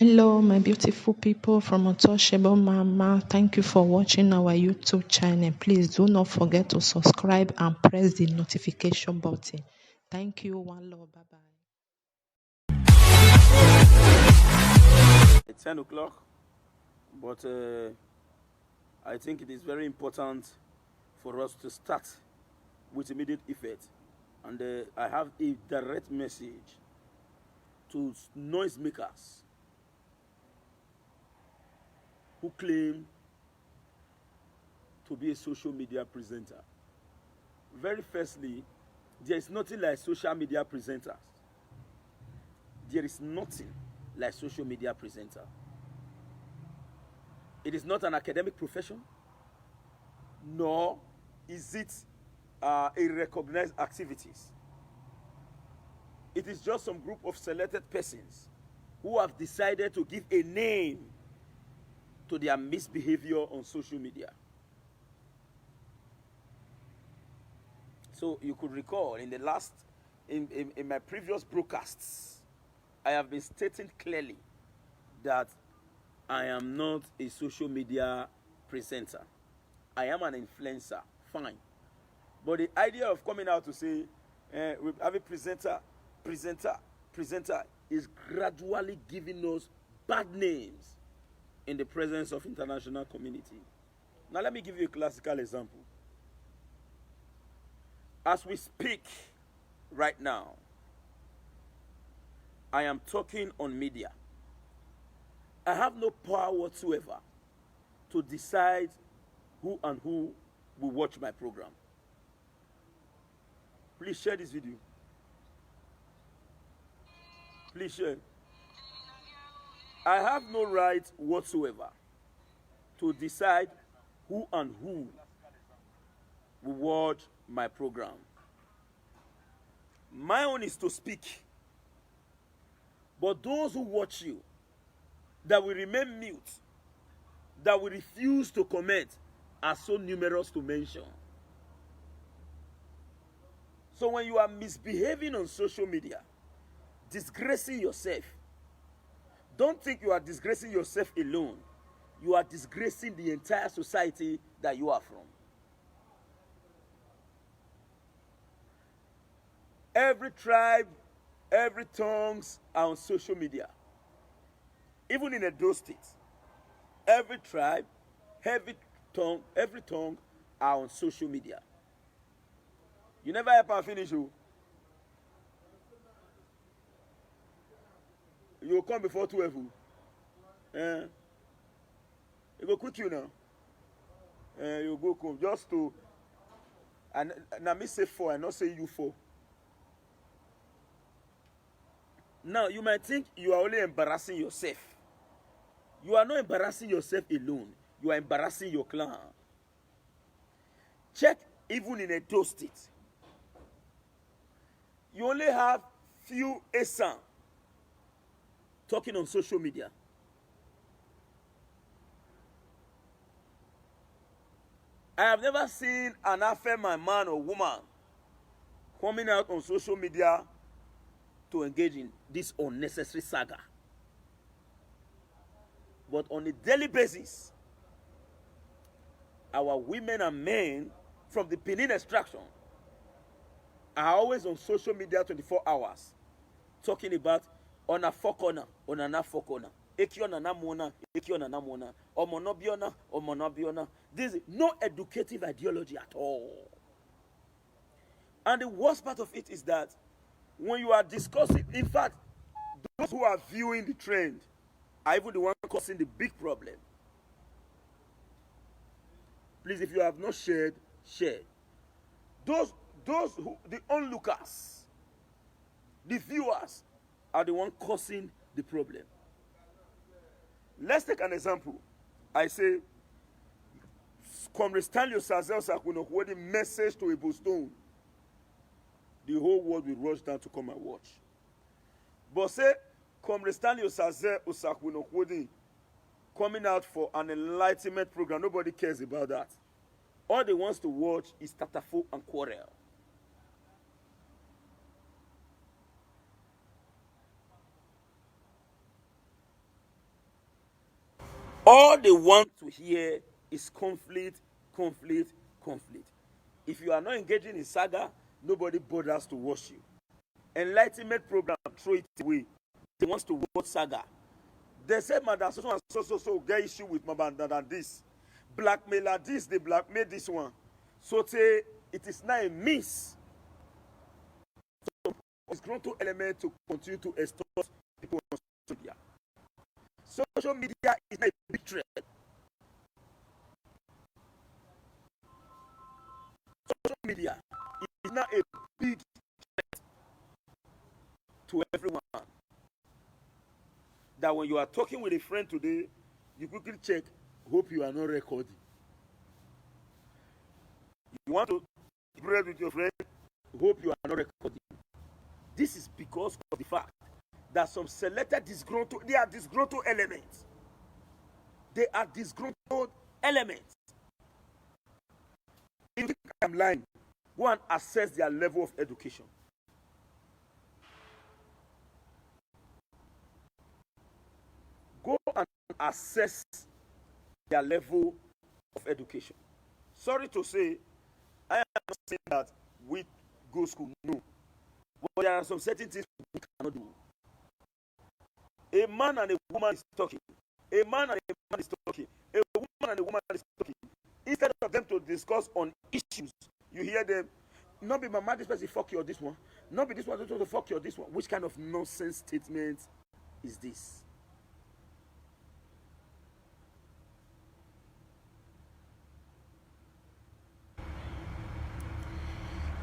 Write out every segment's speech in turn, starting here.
Hello, my beautiful people from Untouchable Mama. Thank you for watching our YouTube channel. Please do not forget to subscribe and press the notification button. Thank you. One love. Bye bye. It's 10 o'clock, but I think it is very important for us to start with immediate effect. And I have a direct message to noisemakers who claim to be a social media presenter. Very firstly, there is nothing like social media presenters. There is nothing like social media presenter. It is not an academic profession, nor is it a recognized activities. It is just some group of selected persons who have decided to give a name to their misbehavior on social media. So you could recall in my previous broadcasts, I have been stating clearly that I am not a social media presenter. I am an influencer, fine. But the idea of coming out to say, we have a presenter is gradually giving us bad names in the presence of international community. Now let me give you a classical example. As we speak right now, I am talking on media. I have no power whatsoever to decide who and who will watch my program. Please share this video. Please share. I have no right whatsoever to decide who and who will watch my program. My own is to speak. But those who watch you, that will remain mute, that will refuse to comment, are so numerous to mention. So when you are misbehaving on social media, disgracing yourself, don't think you are disgracing yourself alone. You are disgracing the entire society that you are from. Every tribe, every tongues are on social media. Even in Edo State, every tribe, every tongue are on social media. You never help and finish you. You come before 12. You go quick you now. You go come just to. And now me say 4, I not say you 4. Now you might think you are only embarrassing yourself. You are not embarrassing yourself alone. You are embarrassing your clan. Check even in Edo State. You only have few Esan talking on social media. I have never seen an Afema man or woman coming out on social media to engage in this unnecessary saga. But on a daily basis, our women and men from the Benin extraction are always on social media 24 hours talking about on a fokona, on a fokona. Ekiona namona, ekiona namona, omonobiona. This is no educative ideology at all. And the worst part of it is that when you are discussing, in fact, those who are viewing the trend are even the one causing the big problem. Please, if you have not shared, share. The onlookers, the viewers, are the one causing the problem. Let's take an example. I say, Comrade Stanley with a message to a Boston. The whole world will rush down to come and watch. But say, Comrade Stanley coming out for an enlightenment program, nobody cares about that. All they want to watch is Tatafo and Quarrel. All they want to hear is conflict, conflict, conflict. If you are not engaging in saga, nobody bothers to watch you. Enlightenment program, throw it away. They want to watch saga. They said, Madam, so get issue with Mabanda than this. Blackmailer this, they blackmail this one. So say it is now a miss. So it's grown to element to continue to extort people on social media. Social media is not a big threat. Social media is not a big threat to everyone. That when you are talking with a friend today, you quickly check, hope you are not recording. You want to break with your friend, hope you are not recording. This is because of the fact that some selected disgruntled, they are disgruntled elements. They are disgruntled elements. If you think I'm lying, go and assess their level of education. Go and assess their level of education. Sorry to say, I am not saying that we go school, no. But there are some certain things we cannot do. A man and a woman is talking. A man and a man is talking. A woman and a woman is talking. Instead of them to discuss on issues, you hear them, not be mama, this person fuck you or this one. Not be this one to fuck you or this one. Which kind of nonsense statement is this?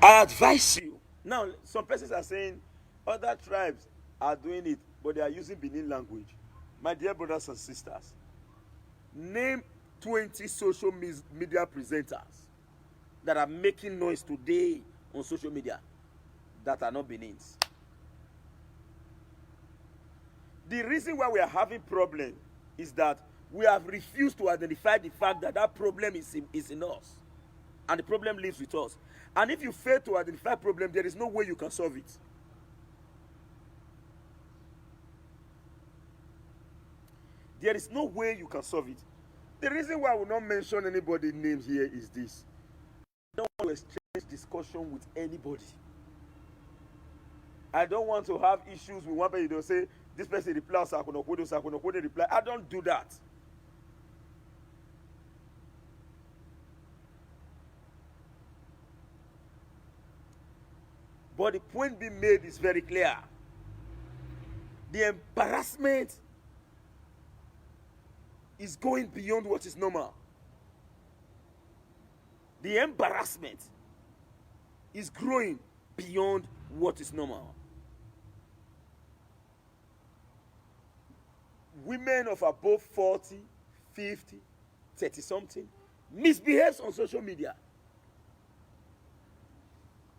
I advise you. Now, some persons are saying other tribes are doing it, but they are using Benin language. My dear brothers and sisters, name 20 social media presenters that are making noise today on social media that are not Benins. The reason why we are having problem is that we have refused to identify the fact that that problem is in us. And the problem lives with us. And if you fail to identify problem, there is no way you can solve it. There is no way you can solve it. The reason why I will not mention anybody's names here is this. I don't want to exchange discussion with anybody. I don't want to have issues with one person. They'll say, this person replies, I couldn't reply. I don't do that. But the point being made is very clear. The embarrassment is going beyond what is normal. The embarrassment is growing beyond what is normal. Women of above 40, 50, 30 something misbehaves on social media.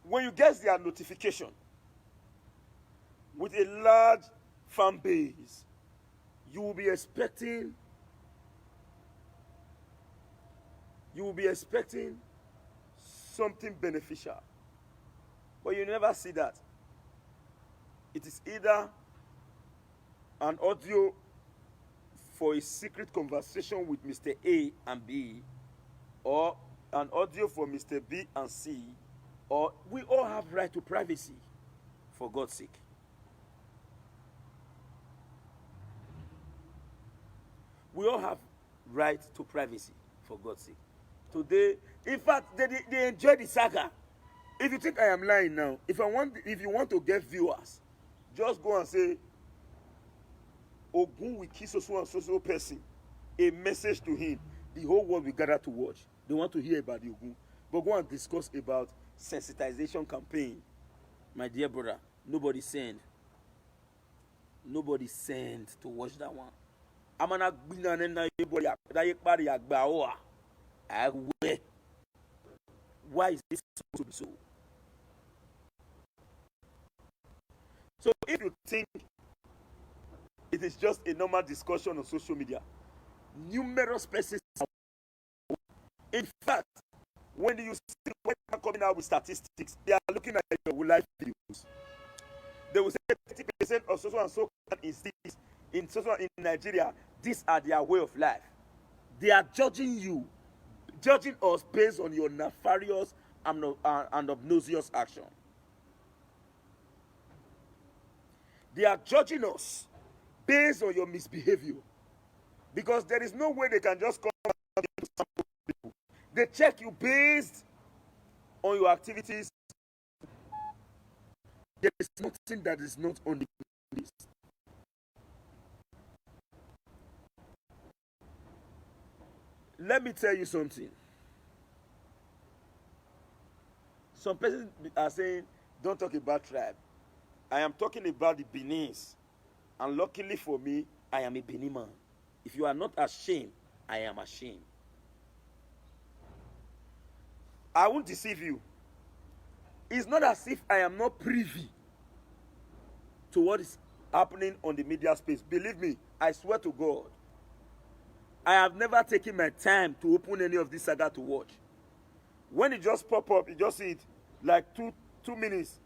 When you get their notification with a large fan base, you will be expecting something beneficial. But you never see that. It is either an audio for a secret conversation with Mr. A and B, or an audio for Mr. B and C, or we all have right to privacy, for God's sake. We all have right to privacy, for God's sake. Today, in fact, they enjoy the saga. If you think I am lying now, if you want to get viewers, just go and say, Ogun will kiss so and so person. A message to him. The whole world will gather to watch. They want to hear about the Ogun. But go and discuss about sensitization campaign. My dear brother, nobody sent to watch that one. Amana gbina nena yebori akdaye pari agba oa. Agwe. Why is this supposed to be so? So if you think it is just a normal discussion on social media, numerous persons. In fact, when you see when they're coming out with statistics, they are looking at your live videos. They will say 30% of social and so is this in Nigeria. These are their way of life. They are judging us based on your nefarious and obnoxious action. They are judging us based on your misbehavior. Because there is no way they can just come and people. They check you based on your activities. There is nothing that is not on the list. Let me tell you something. Some persons are saying, don't talk about tribe. I am talking about the Benins. And luckily for me, I am a Benin man. If you are not ashamed, I am ashamed. I won't deceive you. It's not as if I am not privy to what is happening on the media space. Believe me, I swear to God, I have never taken my time to open any of this saga to watch. When it just pop up, you just see it like two minutes.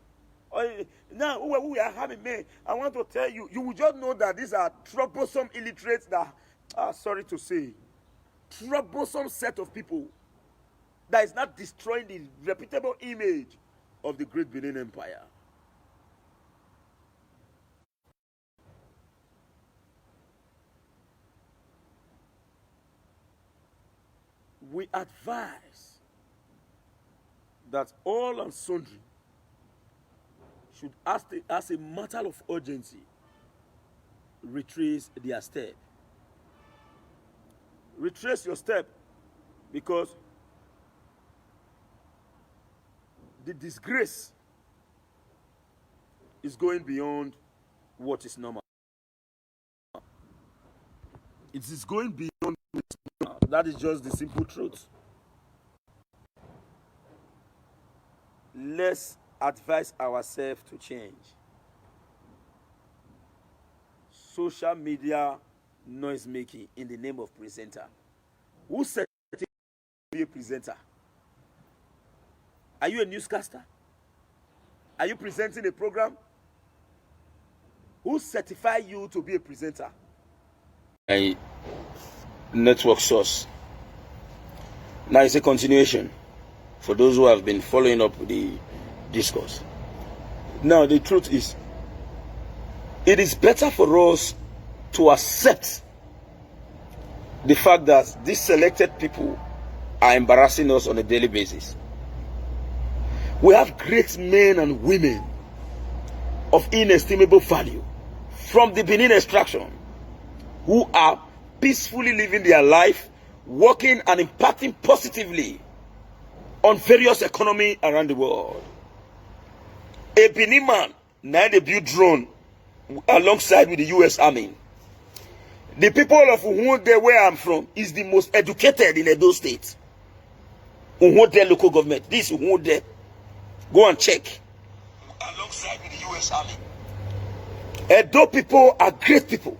Now, who we are having, man, I want to tell you, you will just know that these are troublesome illiterates that, sorry to say, troublesome set of people that is not destroying the reputable image of the great Benin Empire. We advise that all and sundry should, as a matter of urgency, retrace their step. Retrace your step, because the disgrace is going beyond what is normal. It is going beyond what is normal. That is just the simple truth. Let's advise ourselves to change. Social media noise making in the name of presenter. Who said to be a presenter? Are you a newscaster? Are you presenting a program? Who certified you to be a presenter? A network source. Now it's a continuation for those who have been following up with the discourse. Now the truth is, it is better for us to accept the fact that these selected people are embarrassing us on a daily basis. We have great men and women of inestimable value from the Benin extraction who are peacefully living their life, working and impacting positively on various economies around the world. A Benin man now they build drone alongside with the US Army. The people of Uhunde, where I'm from, is the most educated in Edo State. Uhunde local government. This Uhunde. Go and check. Alongside with the US Army. Edo people are great people.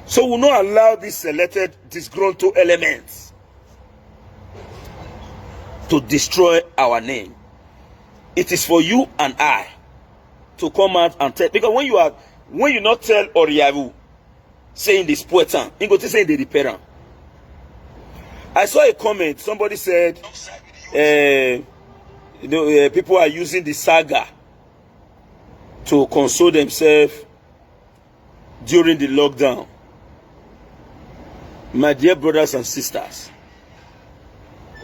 So we'll not allow these selected disgruntled elements to destroy our name. It is for you and I to come out and tell. Because when you not tell Oriavu saying this poetan, you go to say the repairer. I saw a comment. Somebody said, people are using the saga to console themselves during the lockdown. My dear brothers and sisters,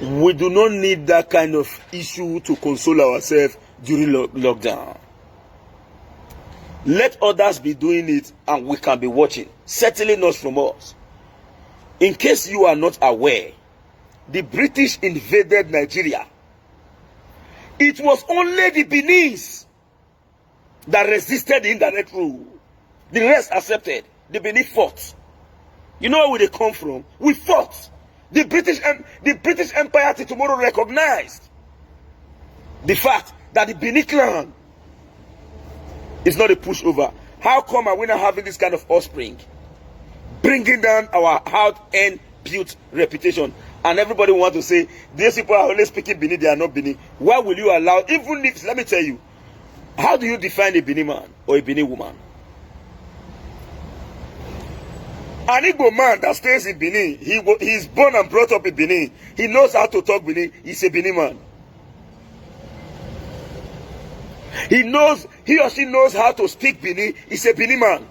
we do not need that kind of issue to console ourselves during lockdown. Let others be doing it and we can be watching. Certainly not from us. In case you are not aware, the British invaded Nigeria. It was only the Beninese that resisted the indirect rule. The rest accepted. The Benin fought. You know where they come from? We fought. The British Empire till tomorrow recognized the fact that the Benin clan is not a pushover. How come are we not having this kind of offspring? Bringing down our hard-earned built reputation. And everybody want to say, these people are only speaking Benin, they are not Benin. Why will you allow, even if, let me tell you, how do you define a Benin man or a Benin woman? An Igbo man that stays in Benin, he's born and brought up in Benin. He knows how to talk Benin. He's a Benin man. He or she knows how to speak Benin. He's a Benin man.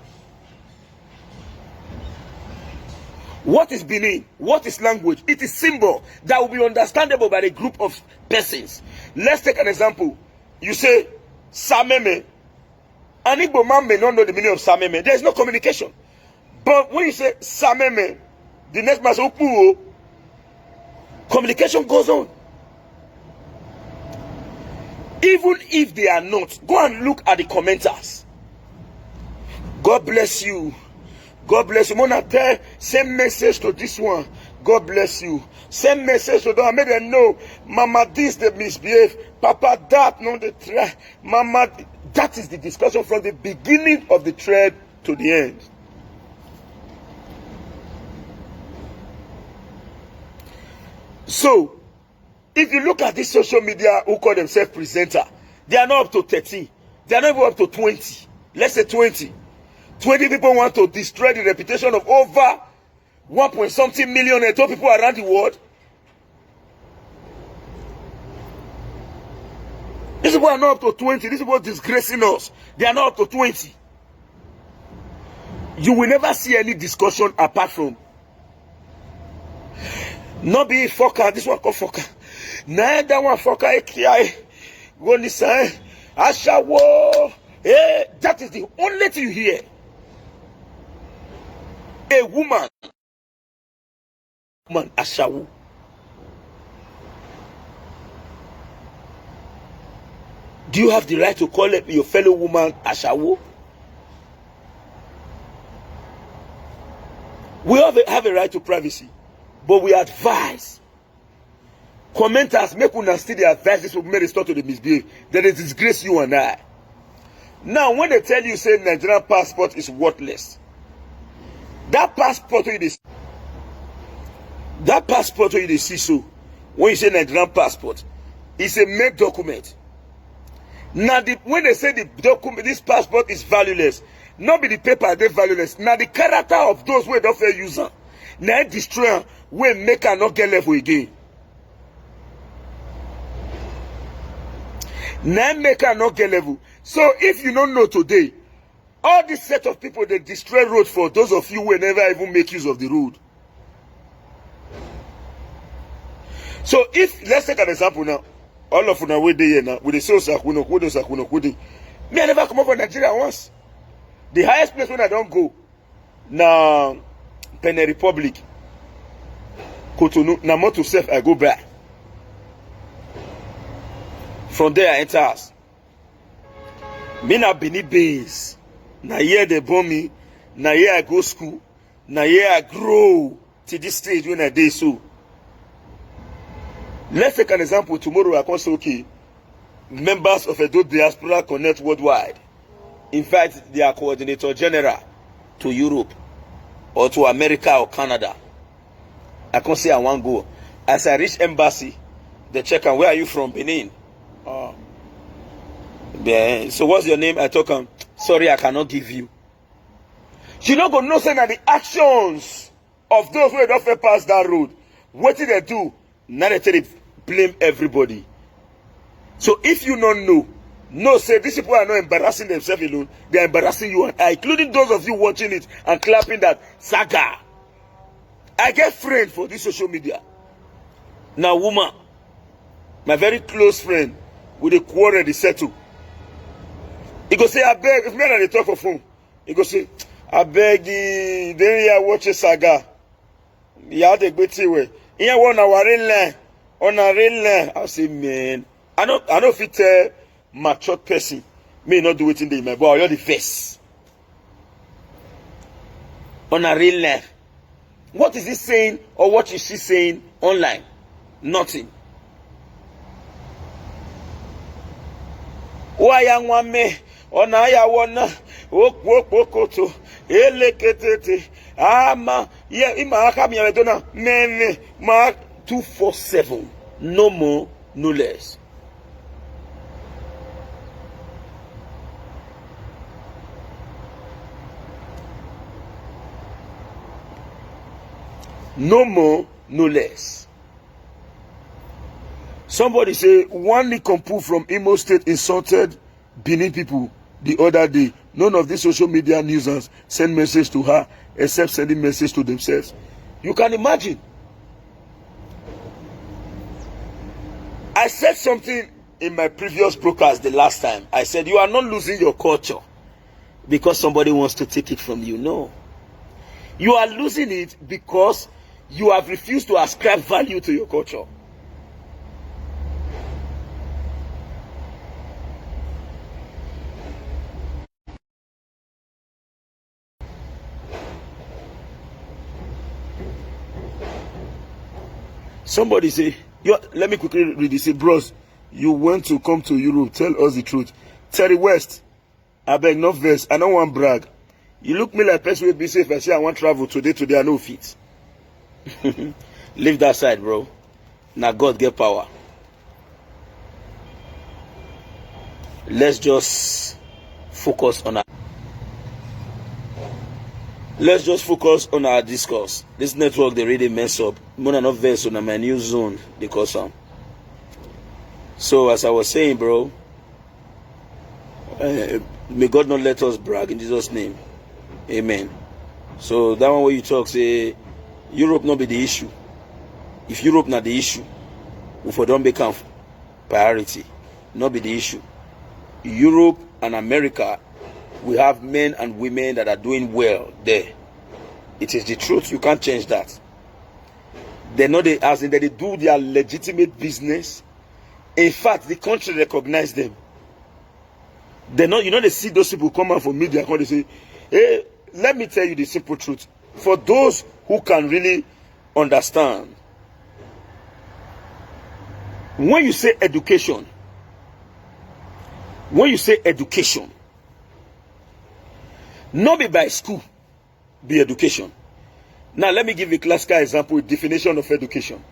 What is Benin? What is language? It is symbol that will be understandable by a group of persons. Let's take an example. You say, Sameme. An Igbo man may not know the meaning of Sameme. There is no communication. But when you say Sameme, the next man says, Upu, communication goes on. Even if they are not, go and look at the commenters. God bless you. God bless you. Mona tell, send message to this one. God bless you. Send message to them. Make them know, Mama, this they misbehave. Papa, that no they try. Mama, that is the discussion from the beginning of the thread to the end. So, if you look at this social media who call themselves presenter, they are not up to 30. They are not even up to 20. Let's say 20. 20 people want to destroy the reputation of over 1.something million and 12 people around the world. These people are not up to 20. These people are disgracing us. They are not up to 20. You will never see any discussion apart from not be fucker. This one called fucker. Nah, that one fucker. Go listen. Ashawo. That is the only thing you hear. A woman, Ashawo. Do you have the right to call your fellow woman Ashawo? We have a right to privacy, but we advise. Commenters make una still the advice this will make restore to the misbehave. That is disgrace you and I. Now, when they tell you say Nigerian passport is worthless, that passport you see so when you say Nigerian passport, it's a make document. Now, when they say the document, this passport is valueless, not be the paper they valueless. Now, the character of those who don't fair user, now destroy we make her not get level again. Now make her not get level. So, if you don't know today, all this set of people they destroy road for those of you who never even make use of the road. So if let's take an example now, all of you now where they here now with the sales Sakuno, me I never come over Nigeria once. The highest place when I don't go now Benin Republic, Cotonou, now more to self I go back. From there I enter house. Me na Benin base. Now here they born me, now here I go school, now here I grow to this stage when I did so. Let's take an example. Tomorrow I can say, okay, members of Edo Diaspora Connect Worldwide invite their coordinator general to Europe or to America or Canada. I can say I want to go. As I reach embassy, they check and where are you from? Benin. So what's your name? I talk sorry, I cannot give you. You not gonna know say that the actions of those who don't pass that road. What did they do? Now they blame everybody. So if you don't know, say these people are not embarrassing themselves alone. They are embarrassing you and I, including those of you watching it and clapping that saga. I get friends for this social media. Now, woman, my very close friend, with a quarrel they settle. He go say, I beg, if men are they talk for phone, he go say, I beg you, then you watch a saga. You have the good way. You want on a real line. I say, man, I know if it's a mature person may not do it in the email, but you're the face. On a real line. What is he saying or what is she saying online? Nothing. Why young one me? On I wanna wokoto eleketete ama yeah ima come here dona men mark 247 no more no less. No more, no less. Somebody say one Nikompu from Imo State insulted Benin people the other day. None of these social media users send message to her except sending message to themselves. You can imagine. I said something in my previous broadcast the last time. I said you are not losing your culture because somebody wants to take it from you. No. You are losing it because you have refused to ascribe value to your culture. Somebody say, let me quickly read this. Say, bros, you want to come to Europe. Tell us the truth. Terry West, I beg no verse. I don't want brag. You look me like person will be safe. I say I want travel today. I know fit. Leave that side, bro. Now God get power. Let's just focus on our discourse. This network they really mess up. More not verse on my new zone because so as I was saying, bro, may God not let us brag in Jesus' name. Amen. So that one where you talk say Europe not be the issue. If Europe not the issue, we for don't become priority. Not be the issue. Europe and America, we have men and women that are doing well there. It is the truth. You can't change that. They know as in that they do their legitimate business. In fact, the country recognize them. They know, they see those people come out for media and they say, hey, let me tell you the simple truth. For those who can really understand, when you say education, not be by school, be education. Now let me give you a classical example with definition of education.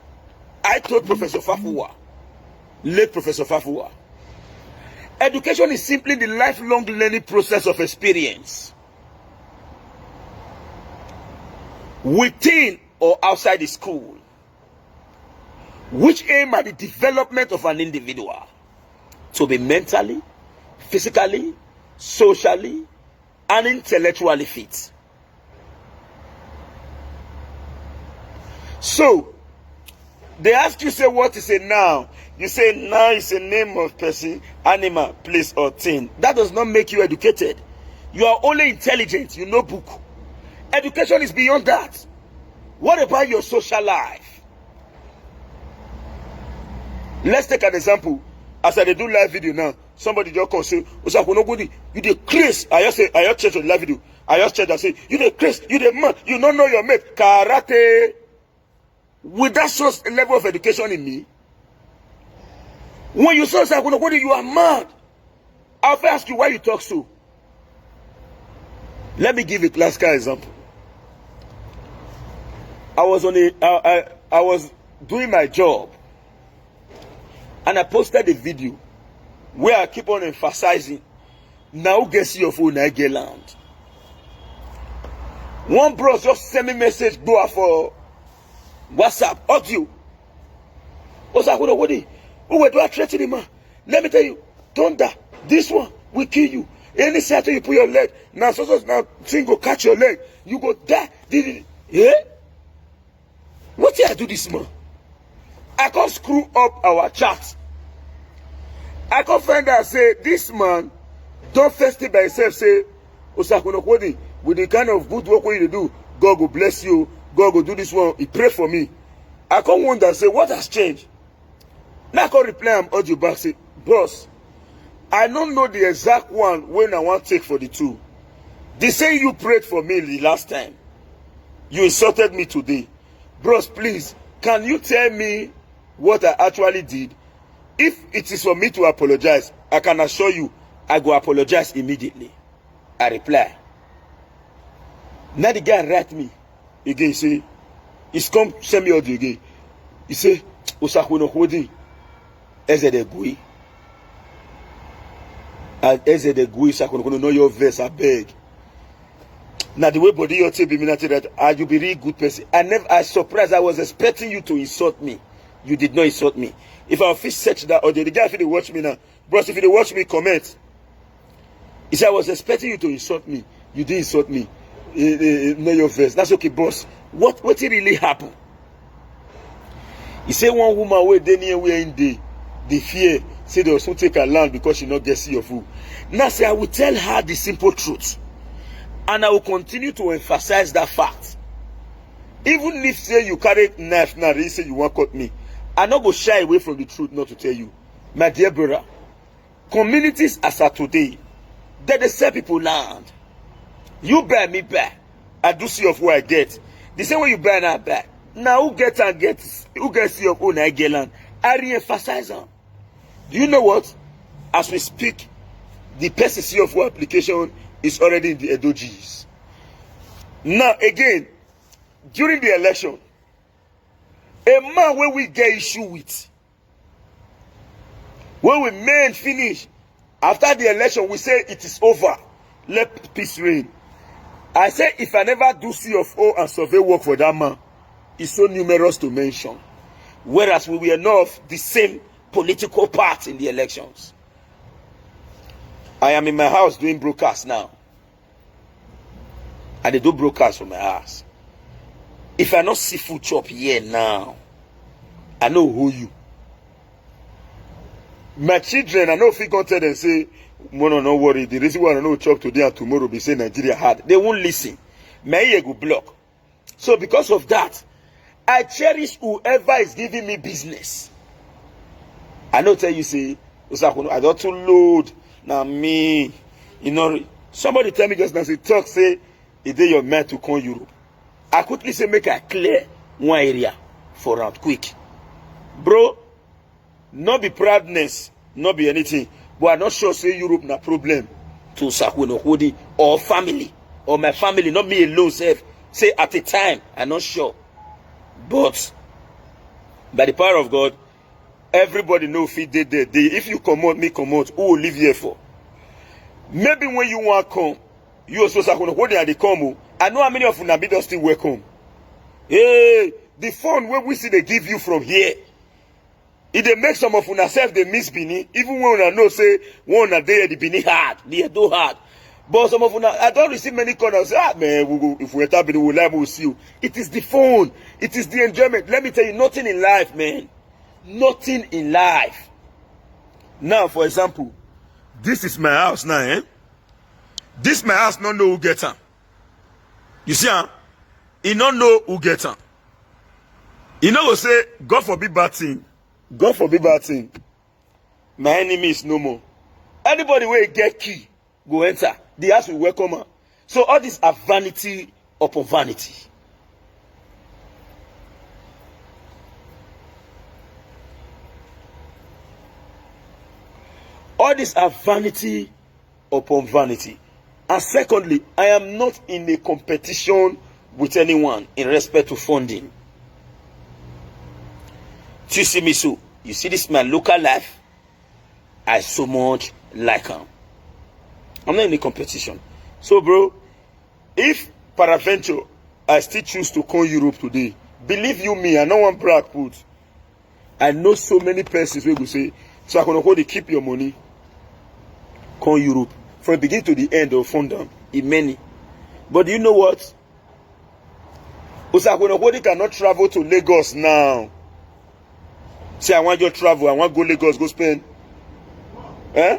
I told Professor Fafuwa, late Professor Fafuwa, education is simply the lifelong learning process of experience within or outside the school, which aim at the development of an individual to be mentally, physically, socially, and intellectually fit. So, they ask you, say, what is a noun? You say, noun is a name of person, animal, place, or thing. That does not make you educated. You are only intelligent. You know book. Education is beyond that. What about your social life? Let's take an example. As I do live video now, somebody just come say, you the Chris. I just check on live video. I just check and say, you the Chris, you the man, you don't know your mate. Karate. With that sort of level of education in me, when you say, you are mad, I'll ask you why you talk so. Let me give a classical example. I was doing my job, and I posted a video where I keep on emphasizing, now get your phone, I get land. One bro just send me message, go out for WhatsApp, audio. Who were doing threatening man? Let me tell you, thunder, this one will kill you. Any second you put your leg, now now thing go catch your leg, you go die. Yeah? What did I do this man? I can't screw up our chat. I can't find out say this man don't first it by himself say with the kind of good work you do, God will bless you, God will do this one, he pray for me. I can't wonder say what has changed. Now I can reply I'm audio back say, boss, I don't know the exact one when I want to take for the two. They say you prayed for me the last time. You insulted me today. Bros, please, can you tell me what I actually did? If it is for me to apologize, I can assure you, I go apologize immediately. I reply. Now the guy write me again, say, he's come send me audio again. He say, Osakuno Hodi, Ezede Gui. Ezede Gui, Sakuno, know your verse, I beg. Now the way body you take be me that you be really good person. I surprised. I was expecting you to insult me. You did not insult me. If I fit search that audio, the guy if they watch me now, bros, if they watch me comment, he said I was expecting you to insult me. You didn't insult me. Know your verse. That's okay, boss. What really happened? He said one woman where they near where in the fear say they also take her land because she not get see your food. Now say I will tell her the simple truth, and I will continue to emphasize that fact. Even if say you carry knife now, they say you want cut me, I not go shy away from the truth not to tell you, my dear brother. Communities as of today, they sell people land. You buy me buy. I do see of what I get. The same way you buy and I buy. Now who gets your own I get land? I re-emphasize them. Do you know what? As we speak, the PCC of war application is already in the Edo-Gs. Now again, during the election, a man where we get issue with, when we men finish, after the election, we say it is over. Let peace reign. I say if I never do CFO and survey work for that man, it's so numerous to mention. Whereas we were not of the same political part in the elections. I am in my house doing broadcast now. I do broadcast from my house. If I not see food chop here now, I know who you. My children, I know if you go tell them say, no worry. The reason why I know chop today and tomorrow be say Nigeria hard. They won't listen. My ear go block. So because of that, I cherish whoever is giving me business. I know tell you say, I got to load. Now me, you know, somebody tell me just now say talk say, is they your man to come Europe? I quickly say make I clear one area for round quick, bro. Not be proudness, not be anything. But I'm not sure say Europe na problem to Sakweno Hodi or family or my family, not me alone. Say at a time, I'm not sure. But by the power of God, everybody know if he did there. If you come out, me come out, who will live here for? Maybe when you want to come, you also Sakweno Hodi and they come. I know how many of you na be just still welcome. Hey, the phone where we see they give you from here. If they make some of una self they miss Bini, even when una know say one a day the Bini hard, the Edo hard. But some of una, I don't receive many calls. Say, man, we'll go, if we're tapping, we'll live, we'll see you. It is the phone. It is the enjoyment. Let me tell you, nothing in life, man. Nothing in life. Now, for example, this is my house now, eh? This my house, not know who get her. You see, huh? He don't know who get her. He know say, God forbid bad thing. God forbid bad thing. My enemy is no more. Anybody where get key, go enter. The house will welcome her. So all these are vanity upon vanity. All these are vanity upon vanity. And secondly, I am not in a competition with anyone in respect to funding. You see me so. You see this my local life. I so much like him. I'm not in a competition. So bro, if peradventure I still choose to come Europe today, believe you me, I know one brag put. I know so many persons who will say, so I can hold to keep your money. Come Europe. From the beginning to the end of fund them. In many. But do you know what? Usakweno cannot travel to Lagos now. Say, I want you to travel, I want to go Lagos, go spend. Eh?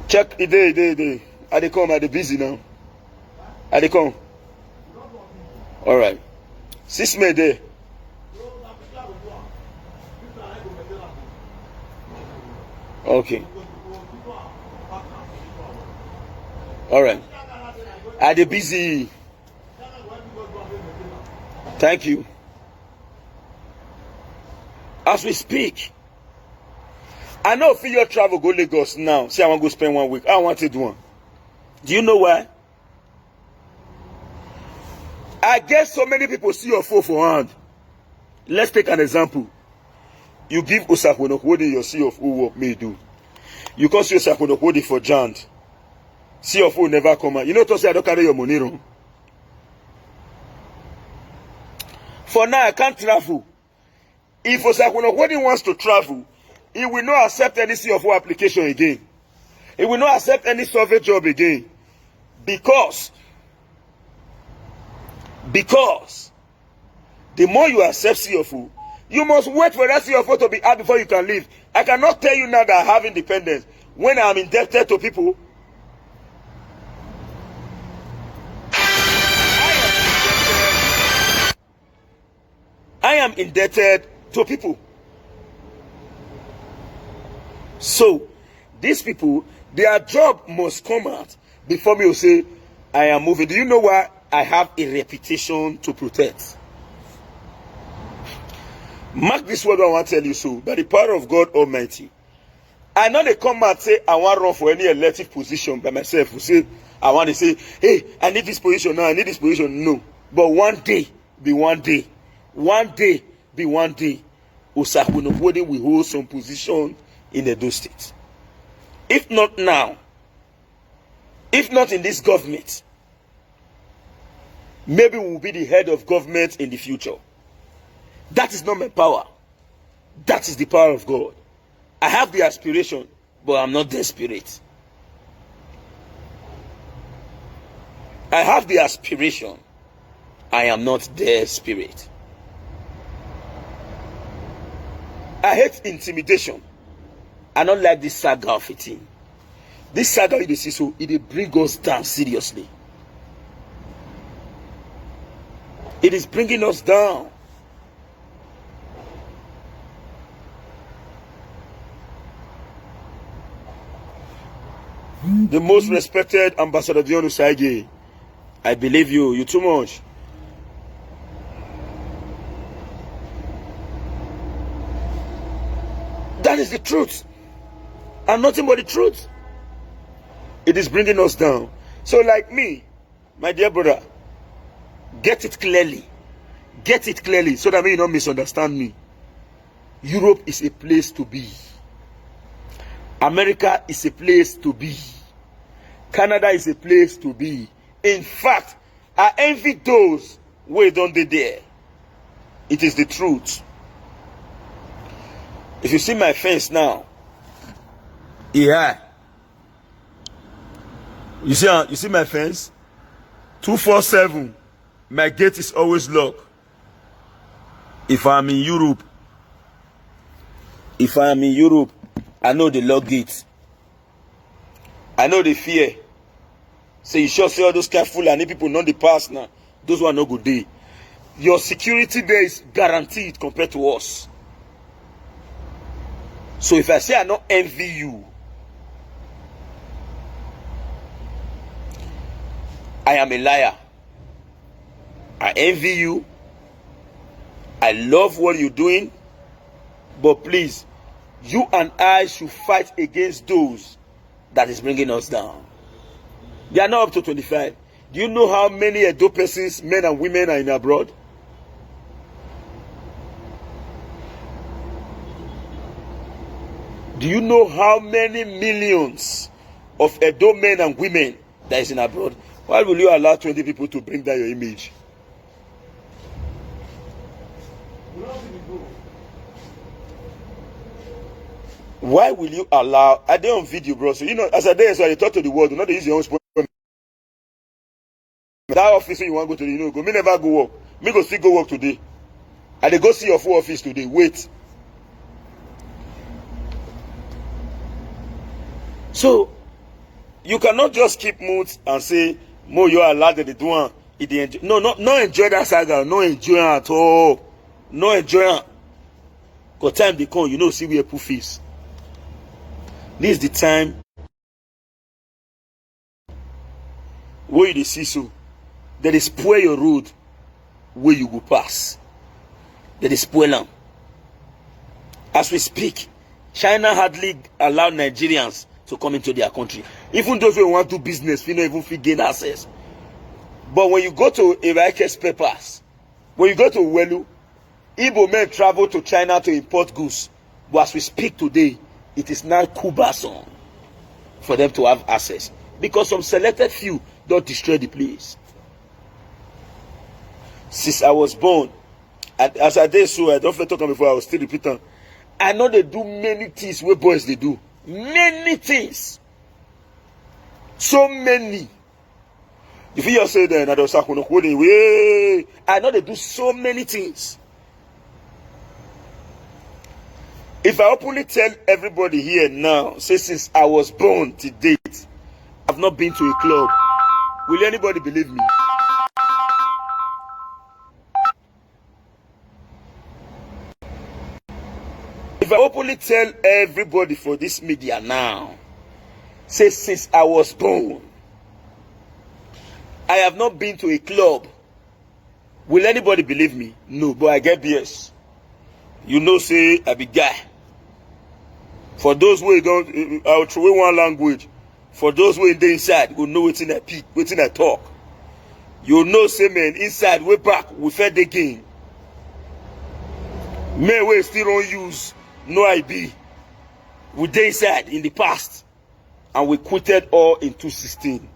Check it day. I they come, I they busy now. I they come. Alright. 6 May day. Okay. Alright. I they busy. Thank you. As we speak, I know if you travel go Lagos now. See, I want to go spend 1 week. I want to do one. Do you know why? I guess so many people see your phone for hand. Let's take an example. You give Usakweno your see of who work may do. You can see Usakweno for Jant. CFO never come out. You know to say I don't carry your money wrong. For now, I can't travel. If Osakwuno wants to travel, he will not accept any CFO application again. He will not accept any survey job again. Because the more you accept CFO, you must wait for that CFO to be out before you can leave. I cannot tell you now that I have independence when I am indebted to people. I am indebted to people. So, these people, their job must come out before me will say, I am moving. Do you know why I have a reputation to protect? Mark this word I want to tell you so. By the power of God Almighty, I know they come out and say, I want to run for any elective position by myself. Who say, I want to say, hey, I need this position now, I need this position. No. But one day, be one day. One day, be one day. Osakwuno will hold some position in Edo State. If not now, if not in this government, maybe we will be the head of government in the future. That is not my power. That is the power of God. I have the aspiration, but I'm not desperate. I have the aspiration. I am not desperate. I hate intimidation. I don't like this saga of a thing. This saga, it brings us down seriously. It is bringing us down. The most respected Ambassador Dion Osaze, I believe you. You too much. That is the truth. And nothing but the truth. It is bringing us down. So like me, my dear brother, get it clearly. Get it clearly so that you don't misunderstand me. Europe is a place to be. America is a place to be. Canada is a place to be. In fact, I envy those who don't be there. It is the truth. If you see my fence now, yeah. You see my fence? 247. My gate is always locked. If I'm in Europe, I know the lock gate. I know the fear. So you sure see all those careful and people not the past now. Those who are not good day. Your security there is guaranteed compared to us. So if I say I not envy you, I am a liar. I envy you. I love what you're doing. But please, you and I should fight against those that is bringing us down. They are not up to 25. Do you know how many Edo persons, men and women, are in abroad? Do you know how many millions of Edo men and women that is in abroad? Why will you allow 20 people to bring down your image? Why will you allow? I did on video, bro. So as I did, so I talk to the world. Do not use your own spoon. That office you want to go to, go. Me never go work. Me go still go work today. I dey go see your full office today. Wait. So you cannot just keep mute and say, "Mo, you are allowed to do one." No enjoy that saga. No enjoy at all. No enjoy. Cause time they come, see we put face. This is the time where you see so. There is spoil your road where you go pass. There is spoil them. As we speak, China hardly allow Nigerians to come into their country. Even those who want to do business, you don't even fit gain access. But when you go to Iraq's papers, when you go to Welu, Igbo men travel to China to import goods. But as we speak today, it is now Cuba's on for them to have access. because some selected few don't destroy the place. Since I was born, and as I did so, I don't talk before, I was still repeating. I know they do many things where boys they do. Many things. So many. If you just say that, I know they do so many things. If I openly tell everybody here now, say since I was born to date, I've not been to a club, will anybody believe me? If I openly tell everybody for this media now, say since I was born, I have not been to a club, will anybody believe me? No, but I get BS. You know, say I be guy. For those who don't, I'll throw one language. For those who in the inside, will know what's I peak, what's I talk. You know, say man, inside, way back, we fed the game. Men we still don't use no IB. We dey inside in the past, and we quitted all in 2016.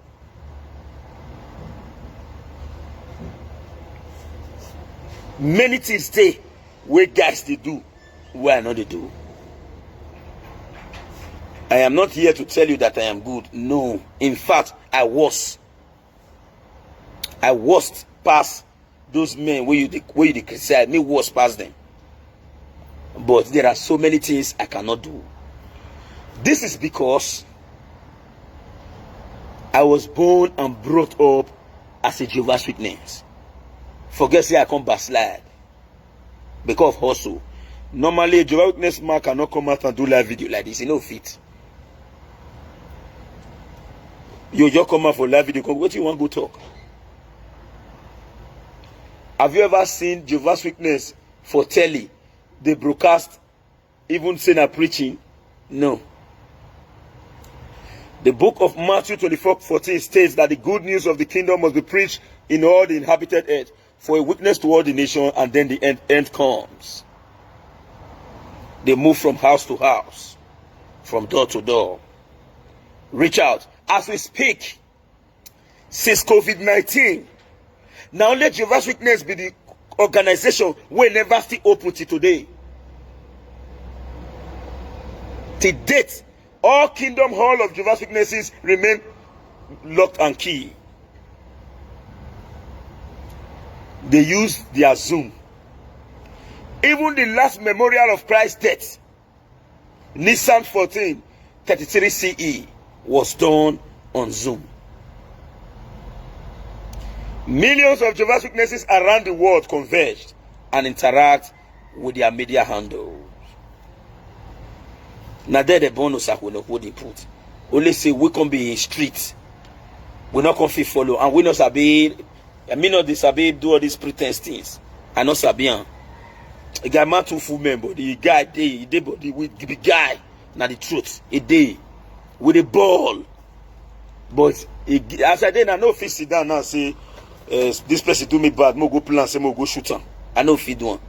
Many things stay where guys they do, where not they do. I am not here to tell you that I am good. No, in fact, I was past those men where you criticize me, was past them. But there are so many things I cannot do. This is because I was born and brought up as a Jehovah's Witness. Forget say I come backslide because of hustle. Normally, a Jehovah's Witness man cannot come out and do live video like this. You know, fit. You just come out for live video. What do you want to go talk? Have you ever seen Jehovah's Witness for telly? They broadcast, even saying preaching? No. The book of Matthew 24:14 states that the good news of the kingdom must be preached in all the inhabited earth for a witness to all the nation, and then the end comes. They move from house to house, from door to door. Reach out. As we speak, since COVID-19, now let Jehovah's Witness be the organization we never still open till today. To date, all Kingdom Hall of Jehovah's Witnesses remain locked and key. They use their Zoom. Even the last memorial of Christ's death, Nissan 1433 CE, was done on Zoom. Millions of Jehovah's Witnesses around the world converged and interact with their media handles. Now there the bonus are going to put. Only say we can be in streets. We not can fit follow, and we not sabi. I mean not disabi do all these pretense things. I not sabi. A guy man too full man, but the guy he body with the guy. Now the truth, a day with a ball. But as I did, I know if he sit down now say, this person do me bad, mo go plan, say mo go shoot him. I know if he do one.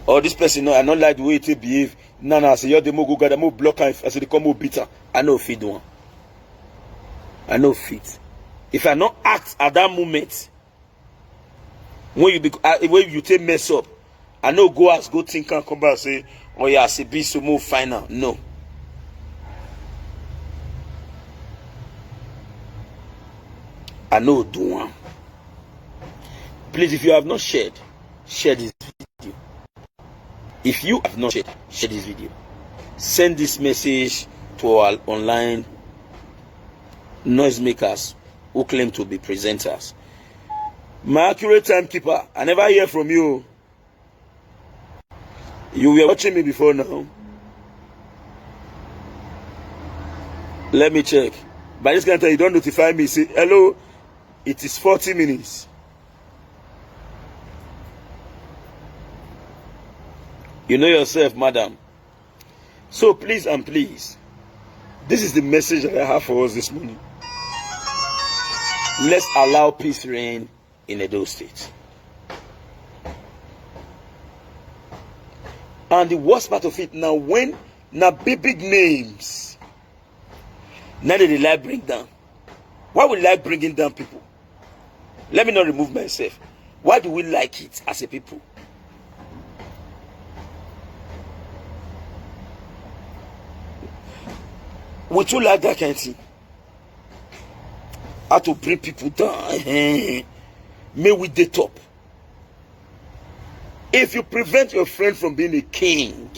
Or this person, no, I don't like the way he behave. No, I say, you're the mo go gather, mo block him. I say, they come mo beat him. I know if he do one. I know fit. If I not act at that moment, when you take mess up, I know go ask, go think and come back and say, oh yeah, I say be so more final. No. I know do one. Please, if you have not shared, share this video. If you have not shared, share this video. Send this message to our online noisemakers who claim to be presenters. My accurate timekeeper, I never hear from you. You were watching me before now. Let me check. By this time, you don't notify me. Say, hello, it is 40 minutes. You know yourself, madam. So please and please, this is the message that I have for us this morning. Let's allow peace reign in Edo State. And the worst part of it now, when now big names, Now they like bring down. Why we like bringing down people? Let me not remove myself. Why do we like it as a people? We too like that kind of thing. How to bring people down. May we the top. If you prevent your friend from being a king,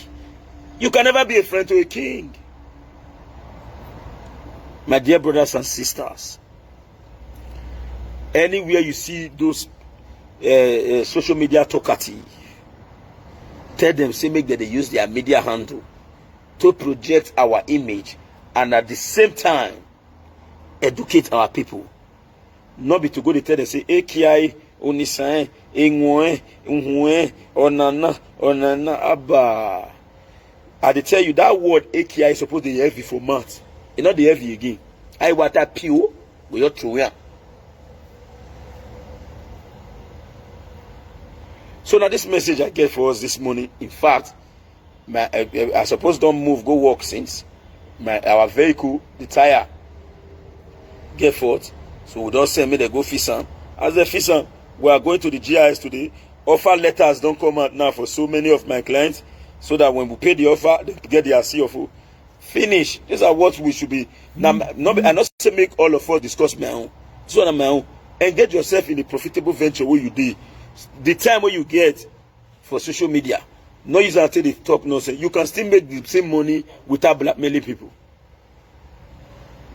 you can never be a friend to a king. My dear brothers and sisters, anywhere you see those social media talkative, tell them, say, make that they use their media handle to project our image and at the same time educate our people. Not be to go to tell them, say, AKI, Onisan, Engwe, Unhue, Onana, Abba. I tell you that word AKI is supposed to be heavy for math. It's not the heavy again. I want that pure, but you're true. Yeah. So now this message I get for us this morning, in fact, I suppose don't move, go walk since our vehicle, the tire, get fault. So we don't send me the go fish. As the fish, we are going to the GIS today. Offer letters don't come out now for so many of my clients, so that when we pay the offer, they get their CFO. Finish. These are what we should be. Now, I not say make all of us discuss my own. This one my own. Engage yourself in a profitable venture where you do. The time where you get for social media, no use until the top nonsense. You can still make the same money without blackmailing people.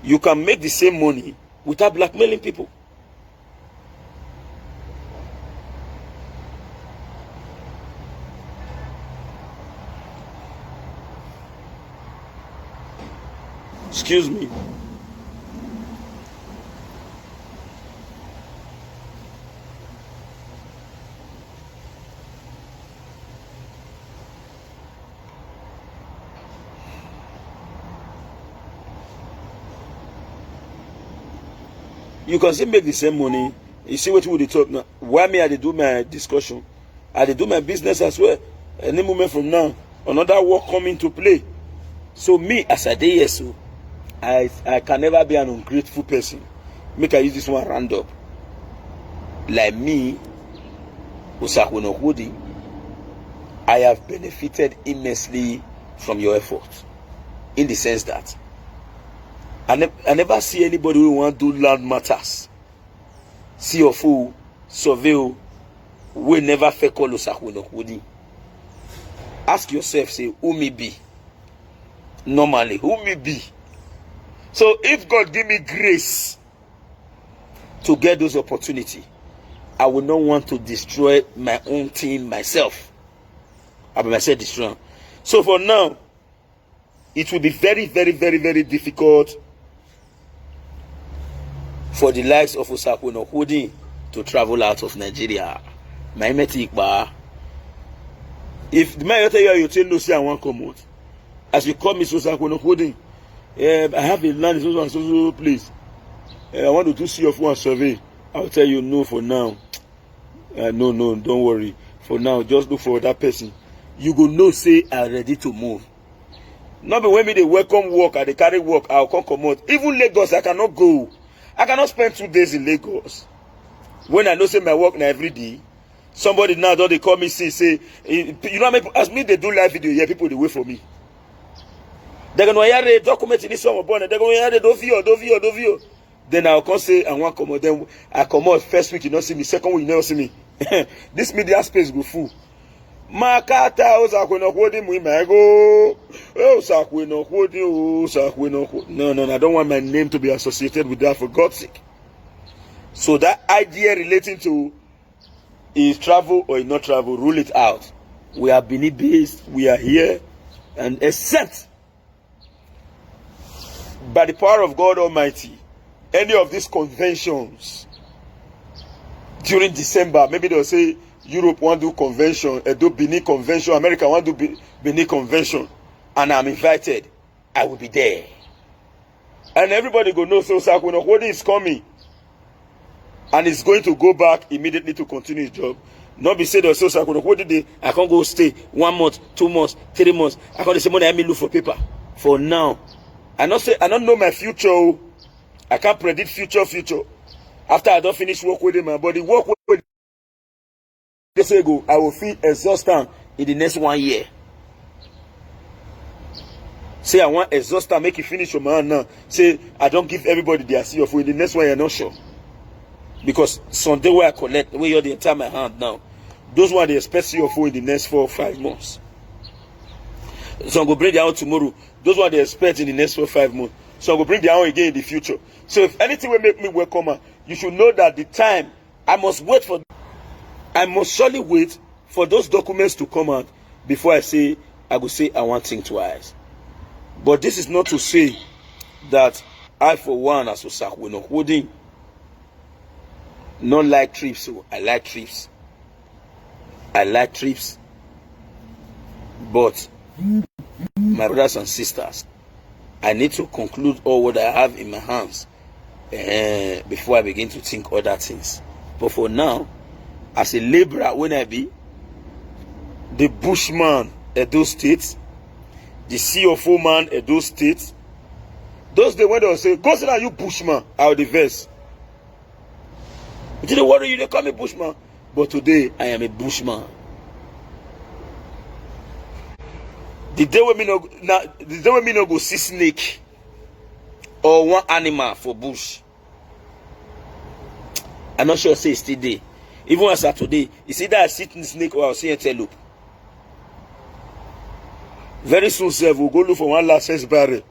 You can make the same money without blackmailing people. Excuse me. You can still make the same money. You see what we talk now. Why me I do my discussion? I do my business as well. Any moment from now, another work come into play. So me as a day so I can never be an ungrateful person. Make I use this one round up. Like me, Osahwenokudi, I have benefited immensely from your effort. In the sense that I never see anybody who want to do land matters. See your fool, survey, we never fake call Osahwenokudi. Ask yourself, say, who me be? Normally, who me be? So if God give me grace to get those opportunities, I will not want to destroy my own team myself. I will myself destroy. So for now, it will be very, very, very, very difficult for the likes of Osahwenokudi to travel out of Nigeria. My metic ba. If the man tell you tell no say I want come out, as you call me Osahwenokudi, I have a land in so place. I want to do see of one survey. I'll tell you no for now. No, don't worry. For now, just look for that person. You go no say I'm ready to move. Not be when me they welcome work and they carry work, I'll come out. Even Lagos, I cannot go. I cannot spend 2 days in Lagos. When I know say my work now every day, somebody now don't they call me say, you know how as me they do live video, yeah, people they wait for me. They're gonna hear the document in this one born, they're gonna hear the do video. Then I'll come say I want come out. Then I come out first week, you don't see me, second week, you never see me. This media space go full. Makata Osahwenokudi Muimego. Osahwenokudi. No, I don't want my name to be associated with that, for God's sake. So that idea relating to is travel or is not travel, rule it out. We are Benin based, we are here, and except by the power of God Almighty, any of these conventions during December, maybe they'll say Europe want to do convention, do Benin convention, America want to do Benin convention, and I'm invited, I will be there. And everybody go know, so Osahwenokudi is coming. And he's going to go back immediately to continue his job. Not be said or so Osahwenokudi, I can't go stay 1 month, 2 months, 3 months. I can't say money I may look for paper. For now, I don't know my future. I can't predict future. After I don't finish work with my body, work with this ago, I will feel exhausted in the next 1 year. Say I want exhausted, make it finish your man now. Say I don't give everybody their CFO in the next 1 year, not sure. Because Sunday where I collect, where you're the entire my hand now, those one they expect CFO in the next 4 or 5 months. So I'm going to bring their own tomorrow. Those one they expect in the next 4 or 5 months. So I'm going to bring their own again in the future. So if anything will make me welcome, you should know that the time I must surely wait for those documents to come out before I will say I want think twice. But this is not to say that I for one as Osak will not holding. Not like trips, so I like trips. But my brothers and sisters, I need to conclude all what I have in my hands before I begin to think other things. But for now, as a laborer, when I be the bushman at those states, the CFO man at those states, those days when they will say, go sit down, you bushman, I will diverse. You didn't worry, you didn't call me bushman. But today, I am a bushman. The day when me no go see snake or one animal for bush, I'm not sure say it's still there. Even as of today, it's either I see snake or I'll see antelope. Very soon, sir, we'll go look for one last first barrel.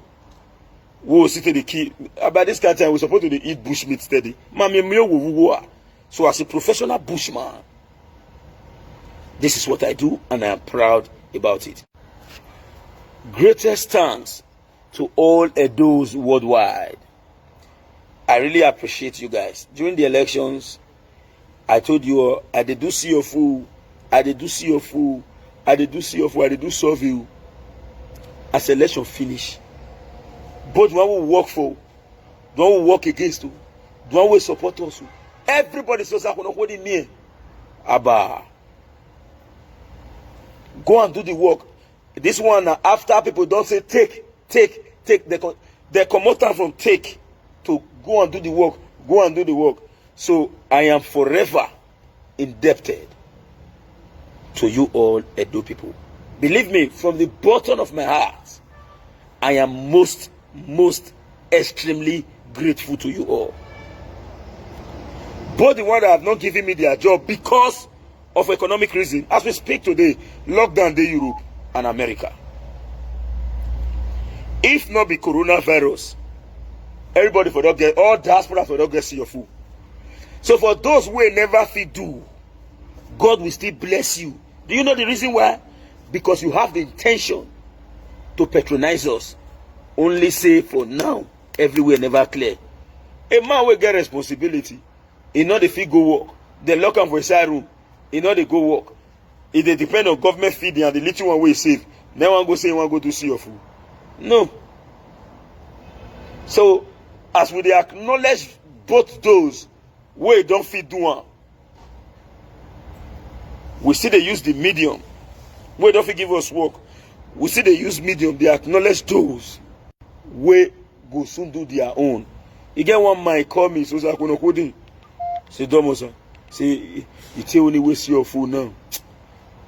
We'll sit in the key. About this kind of time, we're supposed to eat bush meat steady. So as a professional bushman, this is what I do, and I am proud about it. Greatest thanks to all Edos worldwide. I really appreciate you guys. During the elections, I told you all, I did do CFO, I did do survey. As election finish, both one will work for, the one will work against you, the one will support us. Everybody says I want to hold it near. Abba, go and do the work. This one after people don't say take, they come out from take to go and do the work. Go and do the work. So I am forever indebted to you all Edo people. Believe me, from the bottom of my heart, I am most extremely grateful to you all. Both the ones that have not given me their job because of economic reason. As we speak today, lockdown in Europe and America. If not be coronavirus, everybody for don't get, all diaspora for don't get see your food. So for those who never fit do, God will still bless you. Do you know the reason why? Because you have the intention to patronize us. Only say for now, everywhere never clear. A man will get responsibility. He know the fee go work. They lock him for a side room. He know they go work. If they depend on government feeding and the little one will save, then one go say one go to see your food. No. So as we acknowledge both those where don't feed do one, we see they use the medium. Where don't give us work, we see they use medium. They acknowledge those where go soon do their own. You get one might call me, so I can coding. Say Domosa, say it's only waste your food now.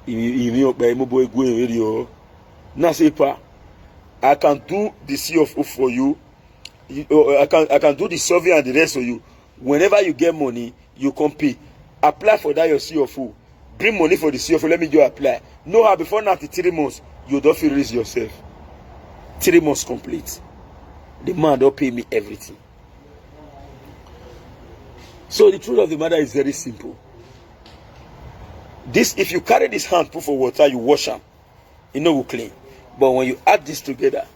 You by my boy going radio. Now say pa, I can do the CFO for you. I can do the survey and the rest of you. Whenever you get money, you come pay. Apply for that your CFO. Bring money for the CFO. Let me just apply. Know how before now, 3 months, you don't feel raise yourself. 3 months complete. The man don't pay me everything. So the truth of the matter is very simple. This, if you carry this hand, put for water, you wash them, it no go clean. But when you add this together,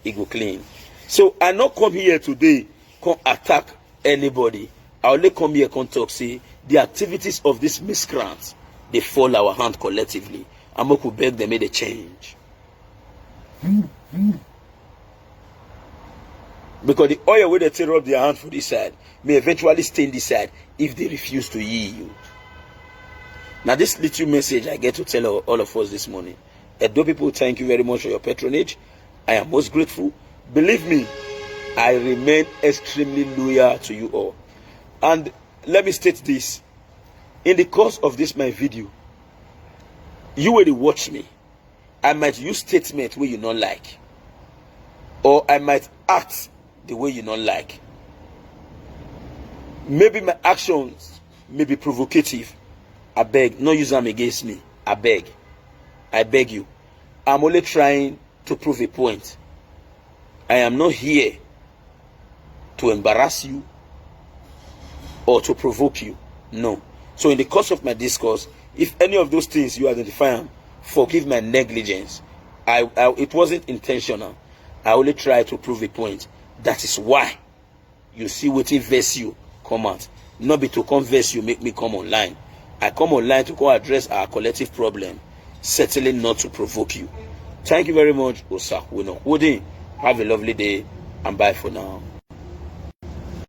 it go clean. So I not come here today, come attack anybody. I only come here, come talk, say the activities of these miscreants, they fall our hand collectively. I'm going to beg them make a change. Because the oil where they tear up their hand for this side may eventually stain this side if they refuse to yield. Now this little message I get to tell all of us this morning. Edo people, thank you very much for your patronage. I am most grateful. Believe me, I remain extremely loyal to you all. And let me state this. In the course of this my video, you will watch me. I might use statements where you not like, or I might act the way you not like. Maybe my actions may be provocative. I beg, no use them against me. I beg you. I'm only trying to prove a point. I am not here to embarrass you or to provoke you. No. So in the course of my discourse, if any of those things you identify, forgive my negligence. It wasn't intentional. I only try to prove a point. That is why you see what verse you come out. Not be to converse you make me come online. I come online to go address our collective problem, certainly not to provoke you. Thank you very much, OSAZEE. Have a lovely day and bye for now.